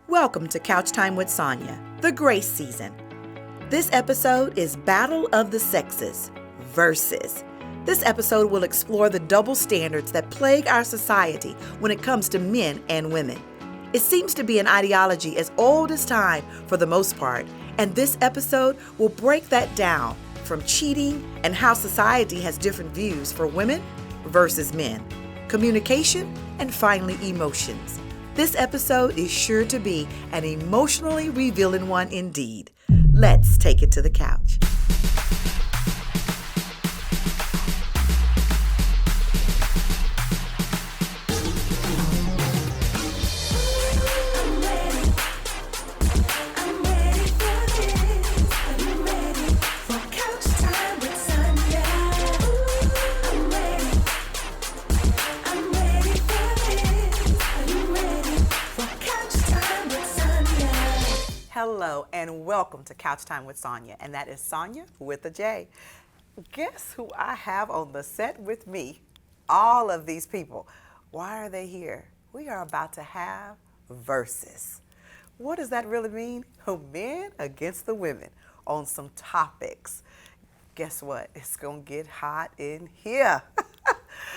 Welcome to Couch Time with Sonja, the grace season. This episode is Battle of the Sexes versus. This episode will explore the double standards that plague our society when it comes to men and women. It seems to be an ideology as old as time for the most part, and this episode will break that down from cheating and how society has different views for women versus men, communication, and finally emotions. This episode is sure to be an emotionally revealing one indeed. Let's take it to the couch. Hello and welcome to Couch Time with Sonja, and that is Sonja with a J. Guess who I have on the set with me? All of these people. Why are they here? We are about to have versus. What does that really mean? Men against the women on some topics. Guess what? It's gonna get hot in here.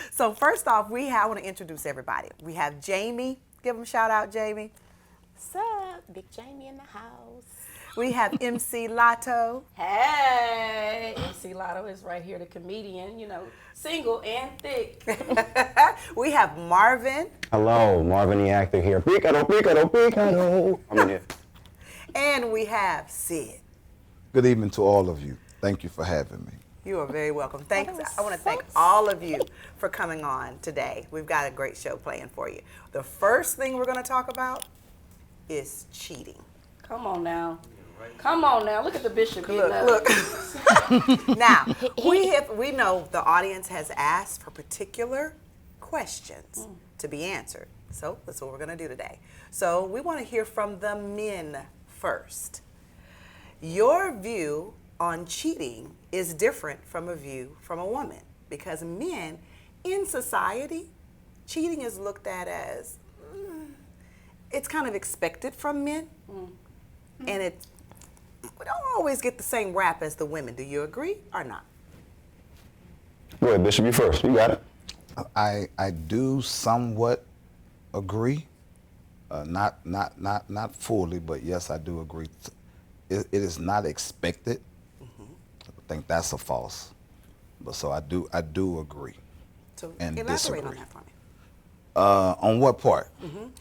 So first off, I want to introduce everybody. We have Jamie. Give them a shout out, Jamie. What's up? Big Jamie in the house. We have MC Lotto. Hey, MC Lotto is right here, the comedian, single and thick. We have Marvin. Hello, Marvin the actor here. Picado, picado, picado. I'm in here. And we have Sid. Good evening to all of you. Thank you for having me. You are very welcome. Thanks. I want to thank all of you for coming on today. We've got a great show planned for you. The first thing we're going to talk about is cheating. Come on now. Look at the bishop. Look. Now, we know the audience has asked for particular questions to be answered. So that's what we're going to do today. So we want to hear from the men first. Your view on cheating is different from a view from a woman, because men in society, cheating is looked at as it's kind of expected from men, and we don't always get the same rap as the women. Do you agree or not? Go ahead, Bishop, you first. You got it. I do somewhat agree, not fully, but yes, I do agree. It is not expected. I think that's a false. But so I do agree. So and elaborate disagree. on that for me. On what part?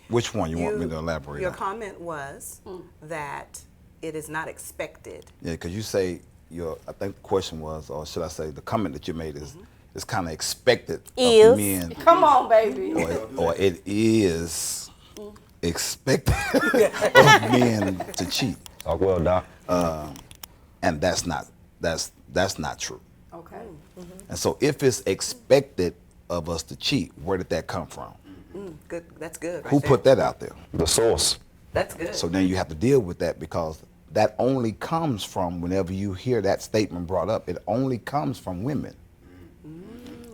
Which one you want me to elaborate Your on? comment was that it is not expected. Yeah, because you say I think the question was, or should I say, the comment that you made is kind of expected of men. Come on, baby. Or it is expected of men to cheat. Talk well, Doc. And that's not true. Okay. And so if it's expected of us to cheat, where did that come from? Good. That's good. Who put that out there? The source. That's good. So then you have to deal with that, because that only comes from, whenever you hear that statement brought up, it only comes from women.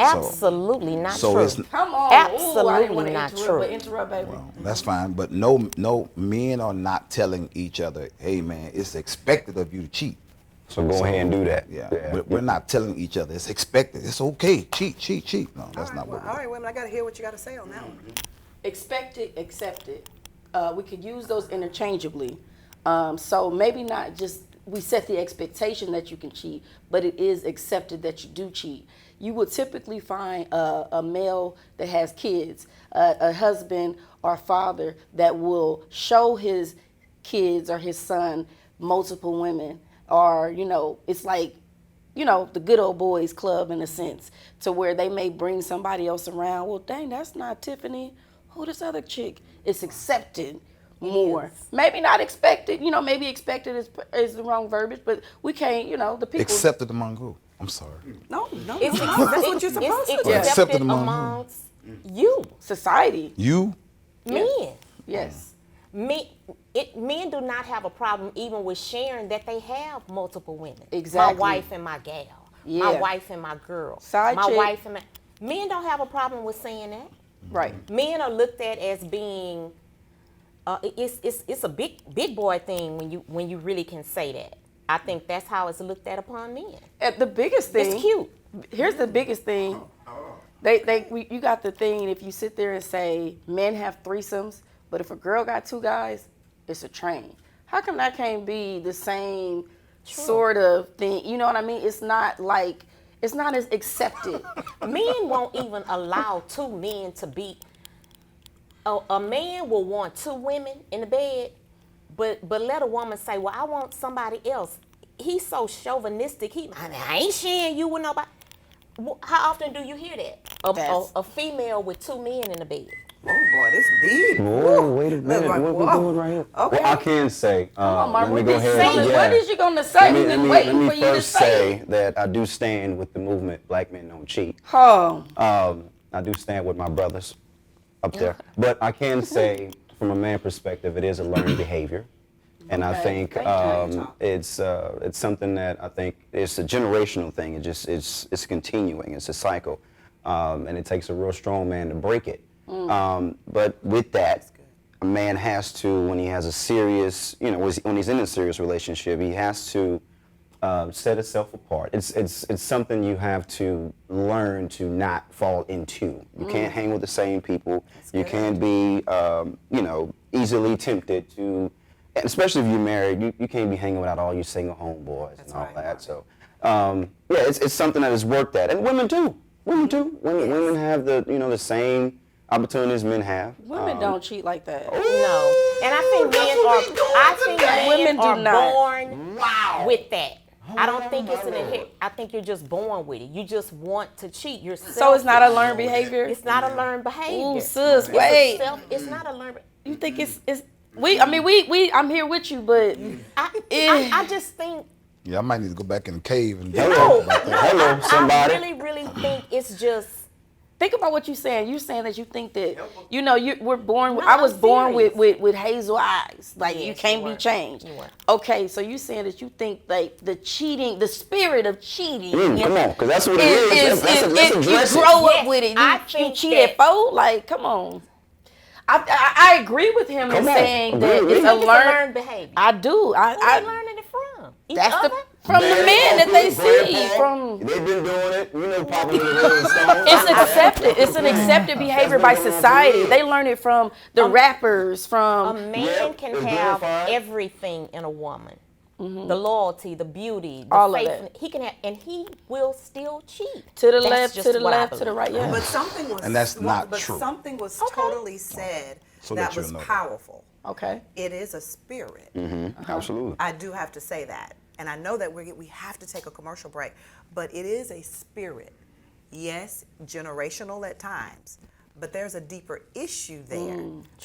Absolutely not so true. it's Come on. Absolutely I didn't want to not interrupt, true. But interrupt, baby. Well, that's fine, but no men are not telling each other, hey man, it's expected of you to cheat. So go ahead and do that. Yeah. We're not telling each other it's expected. It's okay. Cheat. No, that's not what we're All doing. right, women, I got to hear what you got to say on that one. Expected, accepted. We could use those interchangeably. So maybe not just we set the expectation that you can cheat, but it is accepted that you do cheat. You will typically find a male that has kids, a husband or father that will show his kids or his son multiple women, or, it's like, the good old boys club in a sense, to where they may bring somebody else around. Well, dang, that's not Tiffany. Who this other chick? It's accepted more. Maybe not expected, maybe expected is the wrong verbiage, but we can't, the people. Accepted among who? I'm sorry. No. That's what you're supposed to do. It's Accepted accepted among who? amongst you, Society. You? men. Yes. Men do not have a problem even with sharing that they have multiple women. Exactly. My wife and my gal. Yeah. My wife and my girl. Side my chick. wife and my... Men don't have a problem with saying that. Right. Men are looked at as being It's a big boy thing when you really can say that. I think that's how it's looked at upon men. The biggest thing. It's cute. Here's the biggest thing. You got the thing. If you sit there and say men have threesomes, but if a girl got two guys, it's a train. How come that can't be the same sort of thing? You know what I mean? It's not as accepted. Men won't even allow two men to be. A man will want two women in the bed, but let a woman say, "Well, I want somebody else." He's so chauvinistic. I ain't sharing you with nobody. How often do you hear that? A female with two men in the bed. Oh boy, this deep. Whoa, wait a minute. Like, What we whoa. doing right here? Okay. Well, I can say, let me go ahead. What is you gonna say? We've been Let waiting me for you to first say say it. that I do stand with the movement Black Men Don't Cheat. Oh. I do stand with my brothers up there. But I can say, from a man perspective, it is a learned behavior. And I think it's something that I think it's a generational thing. It's continuing. It's a cycle, and it takes a real strong man to break it. But with that, a man has to, when he has a serious, when he's in a serious relationship, he has to set himself apart. It's something you have to learn to not fall into. You can't hang with the same people. You can't be, easily tempted to. Especially if you're married, you can't be hanging without all your single homeboys and all that. So, it's something that is worked at, and women too. Women have the same opportunities men have. Women don't cheat like that. No, and I think men are born with that. I don't think it's an inherent. I think you're just born with it. You just want to cheat yourself. So it's not a learned behavior? It's not a learned behavior. Ooh, sis, wait. It's not a learned. You think it's I'm here with you, but I just think. Yeah, I might need to go back in the cave and No, about that. Hello, somebody. I really think it's just. think about what you're saying. You're saying that you think that we're born. No, I was I'm born serious. with hazel eyes. Like you Yes, can't you be were. changed. You were. Okay, so you saying that you think like the spirit of cheating. Come on, because that's what it is. Let's You address it. grow Yes, up with it. I You think cheat that- at 4. Like, come on. I agree with him in Come on. saying Agree that with it's me. a It's a learned. learned behavior. I do. Where are they learning it from? Each That's other? from the men that they see. Grandpa, From they've been doing it. Probably the Rolling Stones. it's accepted. It's an accepted behavior by society. They learn it from the rappers. A From man can it's have glorified. everything in a woman. The loyalty, the beauty, the All of faith. that. He can have, and he will still cheat. to the That's left, just to the what I left, to the believe. right. Yeah. But something was And that's not but true. something was totally said So that that you'll was know that. powerful. Okay. It is a spirit. Absolutely. I do have to say that. And I know that we have to take a commercial break, but it is a spirit. Yes, generational at times, but there's a deeper issue there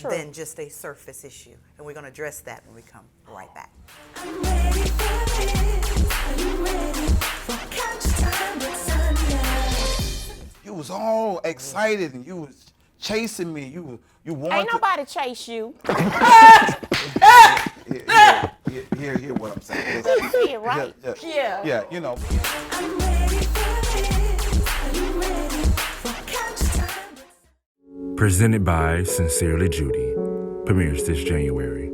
than just a surface issue. And we're going to address that when we come right back. I'm ready for this. Are you ready for couch time with Sonja? You was all excited and you was chasing me. You wanted Ain't nobody chase you. Hear what I'm saying. See it right. Yeah. I'm ready for this. Are you ready for couch time with Presented by Sincerely Judy. Premieres this January.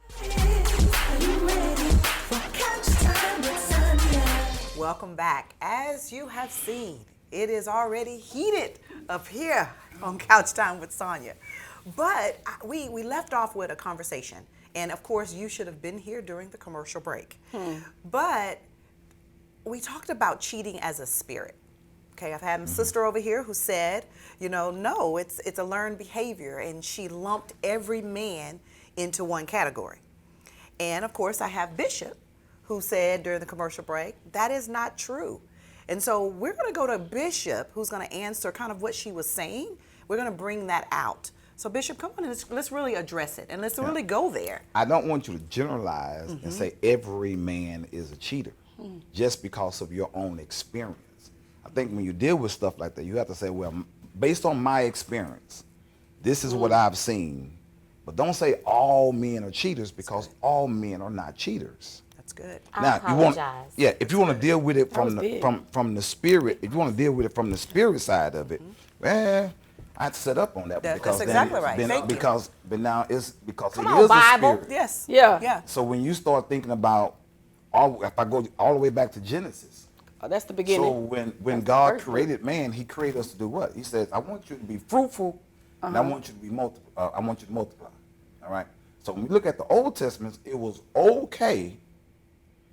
Are you ready for couch time with Sonja? Welcome back. As you have seen, it is already heated up here on Couch Time with Sonja. But we left off with a conversation. And of course, you should have been here during the commercial break. But we talked about cheating as a spirit. Okay, I've had my sister over here who said, no, it's a learned behavior. And she lumped every man into one category. And of course, I have Bishop, who said during the commercial break, that is not true. And so we're going to go to Bishop, who's going to answer kind of what she was saying. We're going to bring that out So Bishop, come on, let's really address it, and let's really go there. I don't want you to generalize and say every man is a cheater just because of your own experience. I think when you deal with stuff like that, you have to say, well, based on my experience, this is what I've seen. But don't say all men are cheaters, because all men are not cheaters. That's good. I apologize. If you want to deal with it from the spirit, if you want to deal with it from the spirit side of it, well, I'd set up on that. That's exactly right. Thank you. But now it's because Come it on, is Bible. a spirit. Yes. Yeah. So when you start thinking about, if I go all the way back to Genesis. Oh, that's the beginning. So when God created man, He created us to do what? He says, I want you to be fruitful, and I want you to be I want you to multiply. All right. So when we look at the Old Testament, it was okay.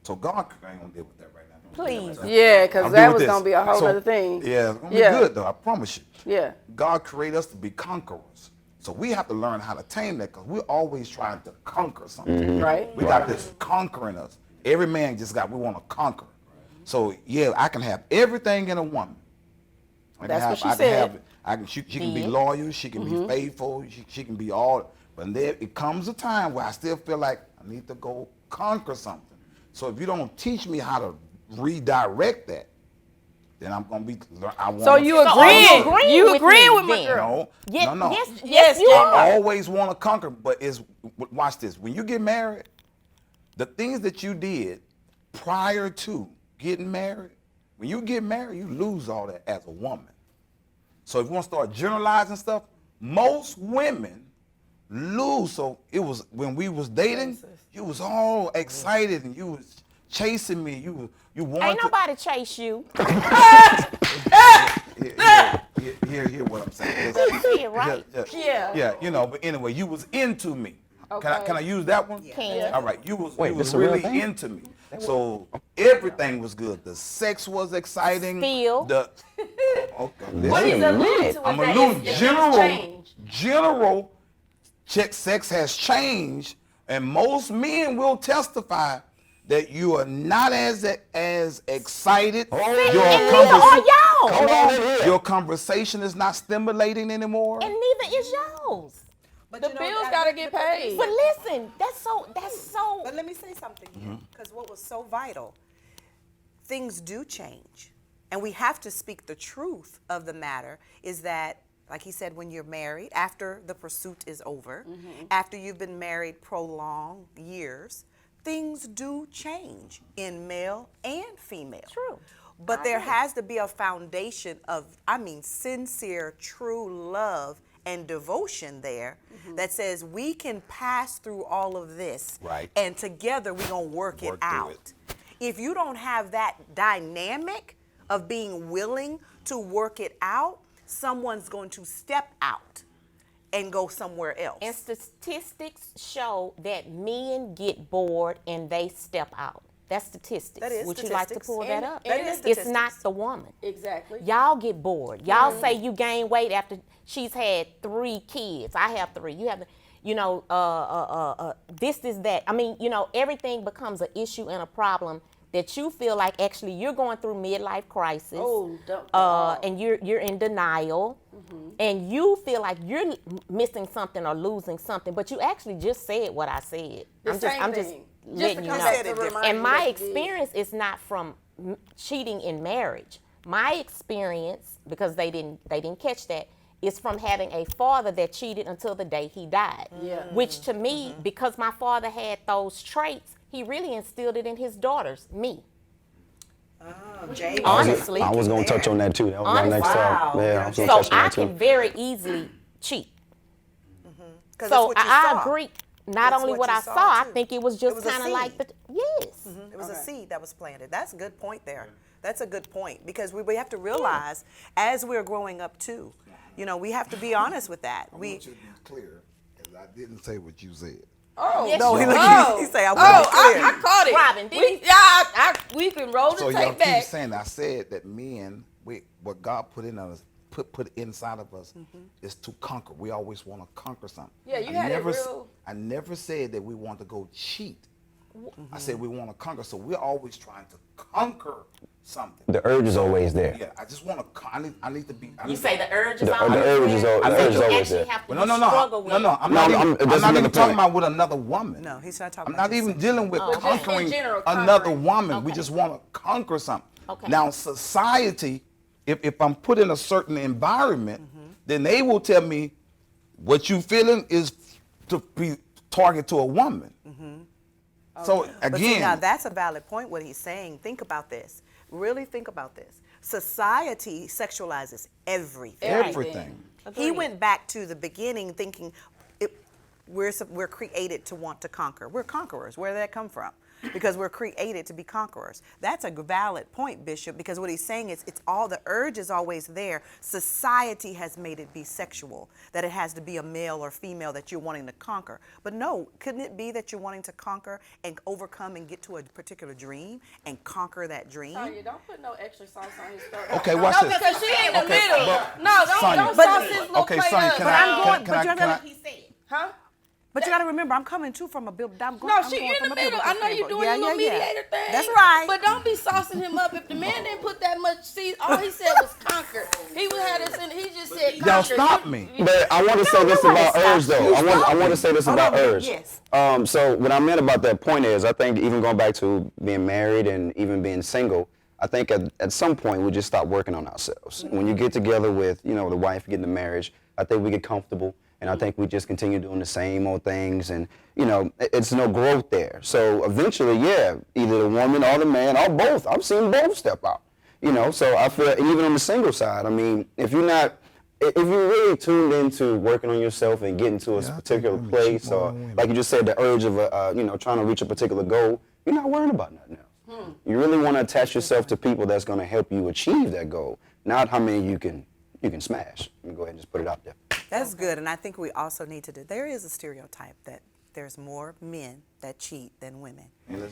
So God, I ain't gonna deal with that right now. Please. Yeah, because that was going to be a whole other thing. Yeah, it's going to be good, though. I promise you. Yeah. God created us to be conquerors. So we have to learn how to tame that, because we're always trying to conquer something. Right. We got this conquering us. Every man we want to conquer. So, yeah, I can have everything in a woman. That's what she said. She can be loyal. She can be faithful. She can be all. But then it comes a time where I still feel like I need to go conquer something. So if you don't teach me how to redirect that, then I'm gonna be. So you agreeing? You agreeing with my girl? No. Yes, you are. I always want to conquer, but watch this. When you get married, the things that you did prior to getting married, when you get married, you lose all that as a woman. So if you want to start generalizing stuff, most women lose. So it was when we was dating, you was all excited and you was chasing me. You wanted. Ain't nobody chase you. Hear what I'm saying. Yeah, right. Yeah, but anyway, you was into me. Okay. Can I use that one? Can. All right, you was this a real really thing? into me. So everything was good. The sex was exciting. Still. What he's alluding to I'm is alluding that general sex has changed, and most men will testify that you are not as excited. Your conversation is not stimulating anymore. And neither is yours. But The bills got to get paid. But listen, that's so. But let me say something here, because what was so vital, things do change. And we have to speak the truth of the matter, is that, like he said, when you're married, after the pursuit is over, after you've been married prolonged years, things do change in male and female. True. But there has to be a foundation of, sincere, true love and devotion there that says we can pass through all of this, right, and together we're going to work it out. If you don't have that dynamic of being willing to work it out, someone's going to step out and go somewhere else. And statistics show that men get bored and they step out. That's statistics. That is Would statistics. you like to pull that up? That is It's statistics. not the woman. Exactly. Y'all get bored. Y'all say you gain weight after she's had 3 kids. I have 3. You have, this is that. Everything becomes an issue and a problem that you feel like actually you're going through midlife crisis. And you're in denial, and you feel like you're missing something or losing something, but you actually just said what I said. I'm just letting you know. And my experience is not from cheating in marriage. My experience, because they didn't catch that, is from having a father that cheated until the day he died. Which to me, because my father had those traits, he really instilled it in his daughters, me. Honestly. I was going to touch on that too. That was my next talk. Yeah, I was going to So touch on I that too. can very easily cheat. So I agree. Not It's only what what you I saw, saw, I too. think it was It just was a kind of like, seed. yes. It was a seed that was planted. That's a good point there. That's a good point, because we have to realize as we're growing up too, we have to be honest with that. I want you to be clear, because I didn't say what you said. Yes, No, you he say I want to be clear. I caught it. Robin, did we can roll the So y'all tape keep back. saying, I said that men, what God put in us, put inside of us, is to conquer. We always want to conquer something. Yeah, you had it real. I never said that we want to go cheat. I said we want to conquer. So we're always trying to conquer something. The urge is always there. Yeah, I just want to. I need to be. You say the urge is The always urge is there? al- the I urge think is you always actually there. have to No, struggle with no. it. I'm No, not even, I'm- I'm that's not another even talking point. about with another woman. No, he's not talking I'm about not even dealing with just in conquering general, another conquering. woman. We Okay. just want to conquer something. Okay. Now, society, if I'm put in a certain environment, then they will tell me what you feeling is to be target to a woman. So again, But see, now that's a valid point, what he's saying. Think about this. Really think about this. Society sexualizes everything. everything. He went back to the beginning thinking we're created to want to conquer. We're conquerors. Where did that come from? Because we're created to be conquerors. That's a valid point, Bishop, because what he's saying is it's all the urge is always there. Society has made it be sexual, that it has to be a male or female that you're wanting to conquer. But no, couldn't it be that you're wanting to conquer and overcome and get to a particular dream and conquer that dream? Sonya, don't put no extra sauce on his throat. Okay, watch no, this. because she in the Okay, middle. but- No, don't Sonya, sauce his little okay, plate Sonya, up. can But I- I'm going, can but I- you're can gonna, I- He said. Huh? but you got to remember, I'm coming too from a biblical. No, she in the middle. I know you're doing your little mediator thing. That's right. But don't be saucing him up. If the man didn't put that much seed, all he said was conquer. He would have this in. He just said conquer. Y'all stop me. But I want to say this about urge, though. I want to say this Hold about on, urge. yes. So what I meant about that point is, I think even going back to being married and even being single, I think at some point we just stop working on ourselves. When you get together with, the wife, get into marriage, I think we get comfortable. And I think we just continue doing the same old things, and it's no growth there. So eventually, either the woman or the man or both. I've seen both step out. So I feel even on the single side. I mean, if you're really tuned into working on yourself and getting to a particular women place, cheat more or than women. like you just said, the urge of trying to reach a particular goal, you're not worrying about nothing else. You really want to attach yourself to people that's going to help you achieve that goal, not how many you can smash. Let me go ahead and just put it out there. That's good, and I think we also need to do. There is a stereotype that there's more men that cheat than women. But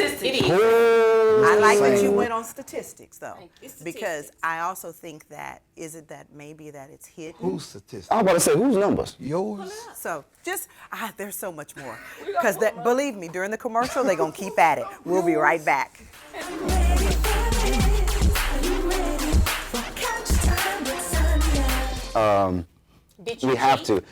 It is. I like that you went on statistics, though, It's because statistics. I also think that maybe that it's hidden. Who's statistic? I was about to say, whose numbers? Yours? So there's so much more. Because believe me, during the commercial, they're gonna keep at it. We'll be right back. Are you ready for couch time with Sonja? Did you We have cheat? to.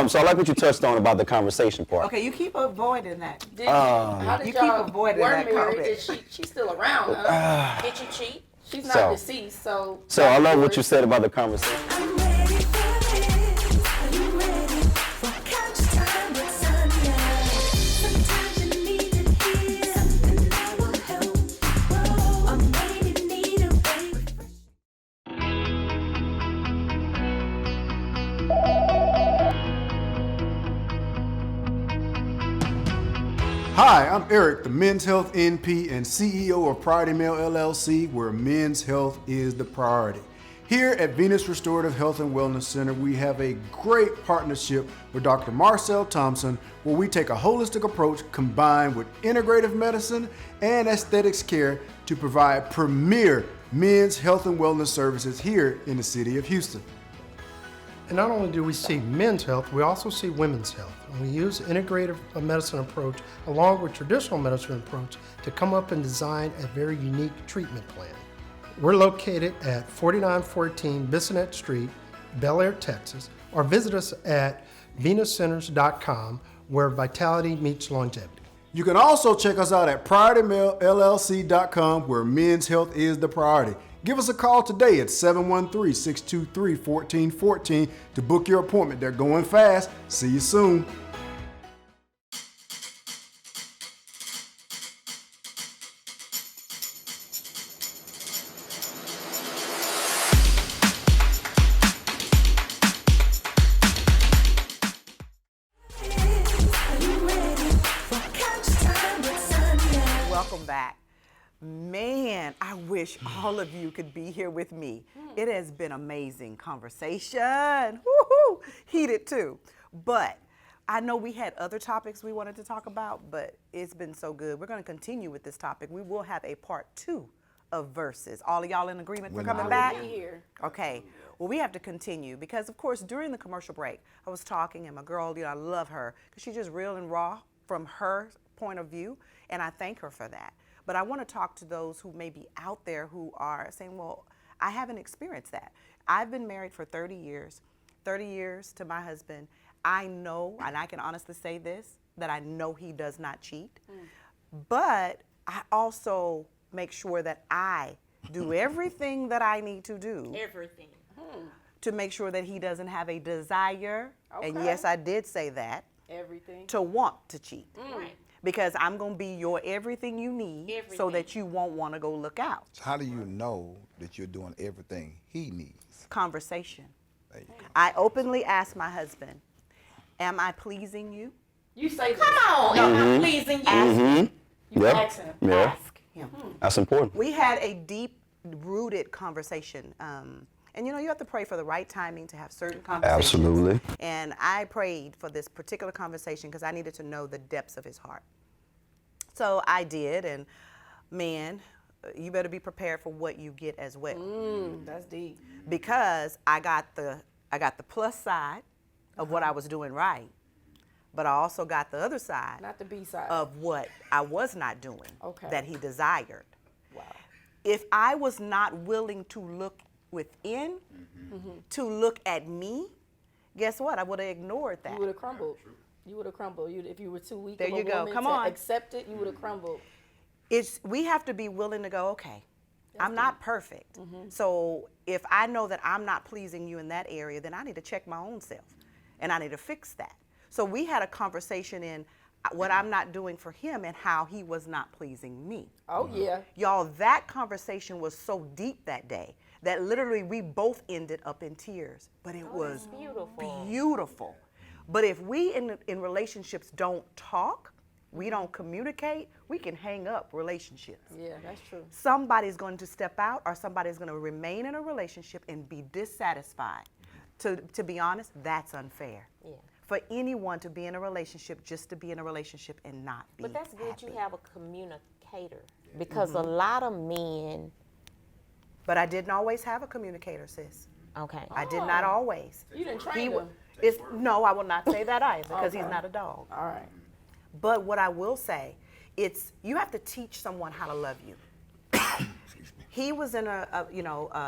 So I like what you touched on about the conversation part. Okay, you keep avoiding that. How did You keep y'all avoiding were that married? comment. Is she's still around, huh? Did you cheat? She's not So- deceased, so. So I love what you said about the conversation. Are you ready for this? Are you ready for couch time with Sonja? Sometimes you need to hear something that will help. Or maybe need a break. Hi, I'm Eric, the Men's Health NP and CEO of Priority Male LLC, where men's health is the priority. Here at Venus Restorative Health and Wellness Center, we have a great partnership with Dr. Marcel Thompson, where we take a holistic approach combined with integrative medicine and aesthetics care to provide premier men's health and wellness services here in the city of Houston. And not only do we see men's health, we also see women's health. And we use integrative medicine approach along with traditional medicine approach to come up and design a very unique treatment plan. We're located at 4914 Bissonnet Street, Bel Air, Texas, or visit us at venuscenters.com, where vitality meets longevity. You can also check us out at PriorityMaleLLC.com, where men's health is the priority. Give us a call today at 713-623-1414 to book your appointment. They're going fast. See you soon. Are you ready for couch time with Sonja? Welcome back. Man, I wish all of you could be here with me. It has been amazing conversation. Woohoo! Heated too. But I know we had other topics we wanted to talk about, but it's been so good. We're going to continue with this topic. We will have a part 2 of verses. All of y'all in agreement for coming back? Be here. Okay. Well, we have to continue because, of course, during the commercial break, I was talking, and my girl, I love her because she's just real and raw from her point of view, and I thank her for that. But I want to talk to those who may be out there who are saying, well, I haven't experienced that. I've been married for 30 years to my husband. I know, and I can honestly say this, that I know he does not cheat. But I also make sure that I do everything that I need to do Everything. to make sure that he doesn't have a desire, and Okay. yes, I did say that, Everything. to want to cheat. Right. Because I'm going to be your everything you need so Everything. that you won't want to go look out. So how do you know that you're doing everything he needs? Conversation. There you go. I openly ask my husband, am I pleasing you? You say this. Come on, am I pleasing you? You Yeah. ask him. Yeah. Ask him. That's important. We had a deep-rooted conversation. And you have to pray for the right timing to have certain conversations. Absolutely. And I prayed for this particular conversation because I needed to know the depths of his heart. So I did, and man, you better be prepared for what you get as well. That's deep. Because I got the plus side of what I was doing right, but I also got the other side Not the B side. of what I was not doing Okay. that he desired. Wow. If I was not willing to look within, to look at me, guess what? I would have ignored that. You would have crumbled. You would have crumbled. If you were too weak There of a you go. woman Come to on. accept it, you would have crumbled. We have to be willing to go, okay, I'm not perfect. So if I know that I'm not pleasing you in that area, then I need to check my own self and I need to fix that. So we had a conversation in what I'm not doing for him and how he was not pleasing me. Oh, yeah. Y'all, that conversation was so deep that day that literally we both ended up in tears. But it was beautiful. beautiful. But if we in relationships don't talk, we don't communicate, we can hang up relationships. Yeah, that's true. Somebody's going to step out or somebody's going to remain in a relationship and be dissatisfied. To be honest, that's unfair. Yeah. For anyone to be in a relationship just to be in a relationship and not be But that's good happy. you have a communicator. Because a lot of men, But I didn't always have a communicator, sis. okay. I did not always. You didn't He train w- him. No, I will not say that either because he's Okay. not a dog. All right. But what I will say, you have to teach someone how to love you. He was in a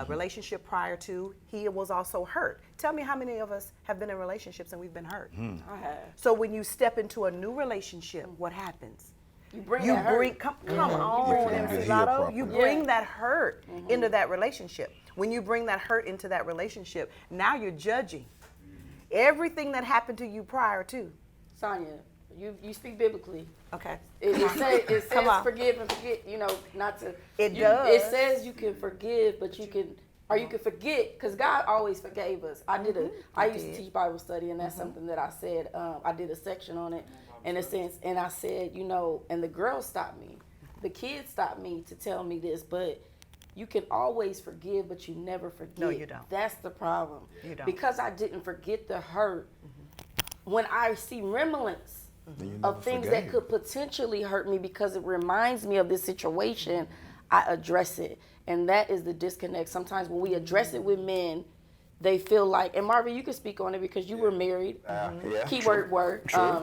relationship prior to. He was also hurt. Tell me how many of us have been in relationships and we've been hurt. I have. So when you step into a new relationship, what happens? You bring You that hurt. bring come on, bring MC the heel Lotto. properly. You bring Yeah. that hurt into that relationship. When you bring that hurt into that relationship, now you're judging everything that happened to you prior to. Sonja, you speak biblically. Okay. It says Come on. forgive and forget, not to. It It does. says you can forgive, but you can forget, because God always forgave us. I used to teach Bible study, and that's something that I said. I did a section on it, in a sense, and I said, and the girls stopped me, the kids stopped me to tell me this, but you can always forgive, but you never forget. No, you don't. That's the problem. You don't. Because I didn't forget the hurt. When I see remnants Then you never of things forgave. that could potentially hurt me because it reminds me of this situation, I address it. And that is the disconnect. Sometimes when we address it with men, they feel like, and Marvin, you can speak on it because you were married. Yeah. Keyword word. True.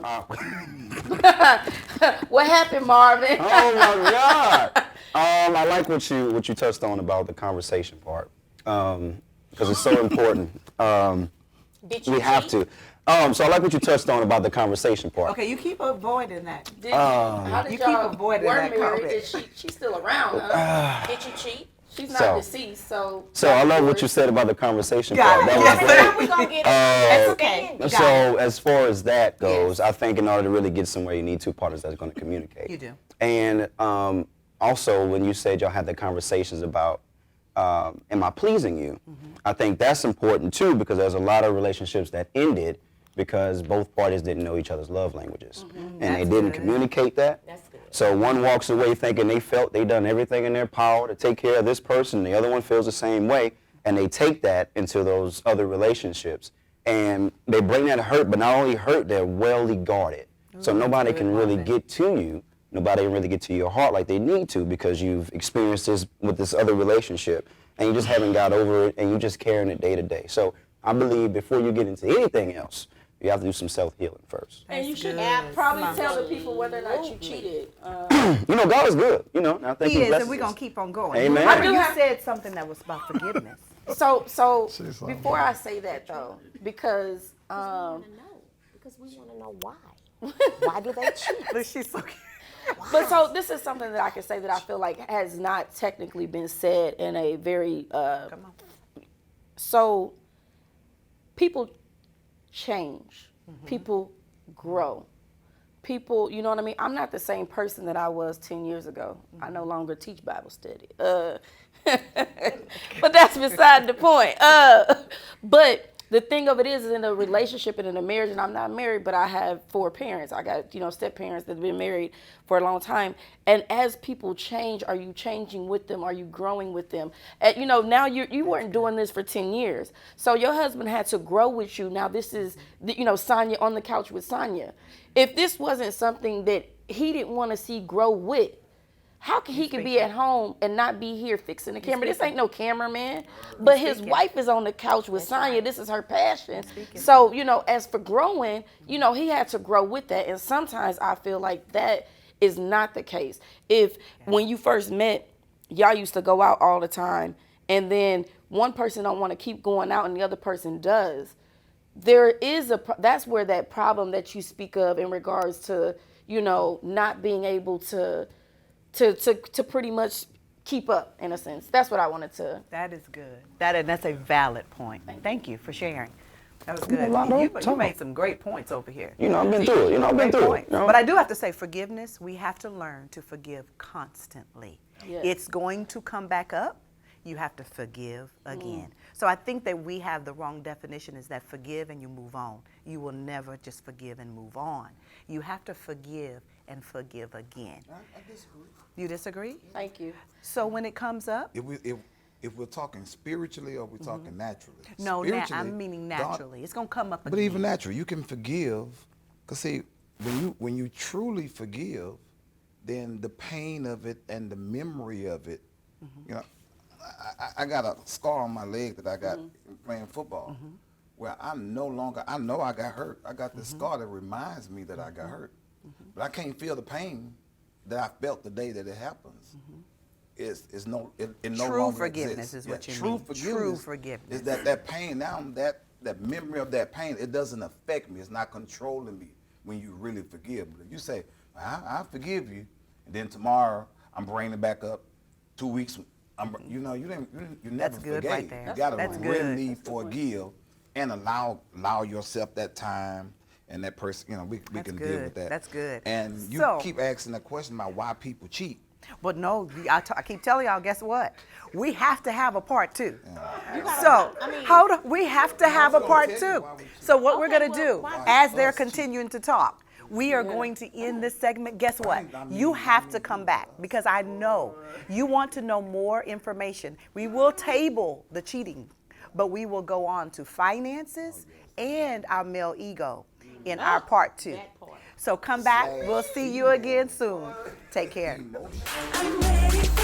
What happened, Marvin? Oh my God! I like what you touched on about the conversation part, because it's so important. Did you We have cheat? to. So I like what you touched on about the conversation part. Okay, you keep avoiding that. How did You keep y'all avoiding were that married? comment. Is she's still around, huh? Did you cheat? She's not So- deceased, so. So I love what you said about the conversation Got part. it. That Yes, was sir. great. We're going to get That's it. okay. Got So as far as that goes, Yes. I think in order to really get somewhere, you need two partners that's going to communicate. You do. And also, when you said y'all had the conversations about, am I pleasing you? I think that's important too, because there's a lot of relationships that ended because both parties didn't know each other's love languages, and they That's didn't good. communicate that. That's good. So one walks away thinking they felt they done everything in their power to take care of this person. The other one feels the same way, and they take that into those other relationships, and they bring that hurt. But not only hurt, they're well guarded. So nobody can really get to you. Nobody can really get to your heart like they need to, because you've experienced this with this other relationship, and you just haven't got over it, and you're just carrying it day to day. So I believe before you get into anything else, You have to do some self-healing first. And you should good. probably tell the people whether or not you cheated. You know, God is good. You know, and I think He is, blesses and we're going us. to keep on going. Amen. Remember, you said something that was about forgiveness. So She's so before I say that though, because We want to know because we want to know why. Why do they cheat? Look, she's so cute. but so this is something that I can say that I feel like has not technically been said in a very so people change, people grow. People, you know what I mean? I'm not the same person that I was 10 years ago. I no longer teach Bible study. But that's beside the point. But the thing of it is in a relationship and in a marriage, and I'm not married, but I have 4 parents. I got, step parents that have been married for a long time. And as people change, are you changing with them? Are you growing with them? And, now you weren't doing this for 10 years. So your husband had to grow with you. Now this is, Sonja on the couch with Sonja. If this wasn't something that he didn't want to see grow with, how can he be at home and not be here fixing the camera? This ain't no cameraman. But his wife is on the couch with Sonja. This is her passion. So, as for growing, he had to grow with that. And sometimes I feel like that is not the case. If when you first met, y'all used to go out all the time, and then one person don't want to keep going out and the other person does, there is that's where that problem that you speak of in regards to, not being able to pretty much keep up, in a sense. That's what I wanted to. That is good. That's a valid point. Thank you for sharing. That was good. lot of You talk. made some great points over here. I've been through it. I've been Great through points. it. But I do have to say, forgiveness, we have to learn to forgive constantly. Yes. It's going to come back up. You have to forgive again. So I think that we have the wrong definition, is that forgive and you move on. You will never just forgive and move on. You have to forgive and forgive again. I disagree. You disagree? Thank you. So when it comes up, If we're talking spiritually or we're talking naturally. no, Spiritually, I'm meaning God- naturally. It's going to come up again. But even naturally, you can forgive. Because see, when you truly forgive, then the pain of it and the memory of it, I got a scar on my leg that I got playing football, where I know I got hurt. I got this scar that reminds me that I got hurt. But I can't feel the pain that I felt the day that it happens. It no True longer forgiveness exists. is what you true mean. Forgiveness True forgiveness. is that pain now, that memory of that pain, it doesn't affect me. It's not controlling me when you really forgive. But if you say, I forgive you, and then tomorrow I'm bringing it back up, 2 weeks, you never That's good forgave. right there. You gotta That's good. really forgive and allow yourself that time. And that person, we That's can good. deal with that. That's good. And you So- keep asking the question about why people cheat. But no, I keep telling y'all, guess what? We have to have a part 2. So, hold on. We have to have a part 2. So what we're going to do, as they're continuing to talk, we are going to end this segment. Guess what? You have to come back, because I know you want to know more information. We will table the cheating, but we will go on to finances and our male ego in our part 2. So come back. We'll see you again soon. Take care. I'm ready for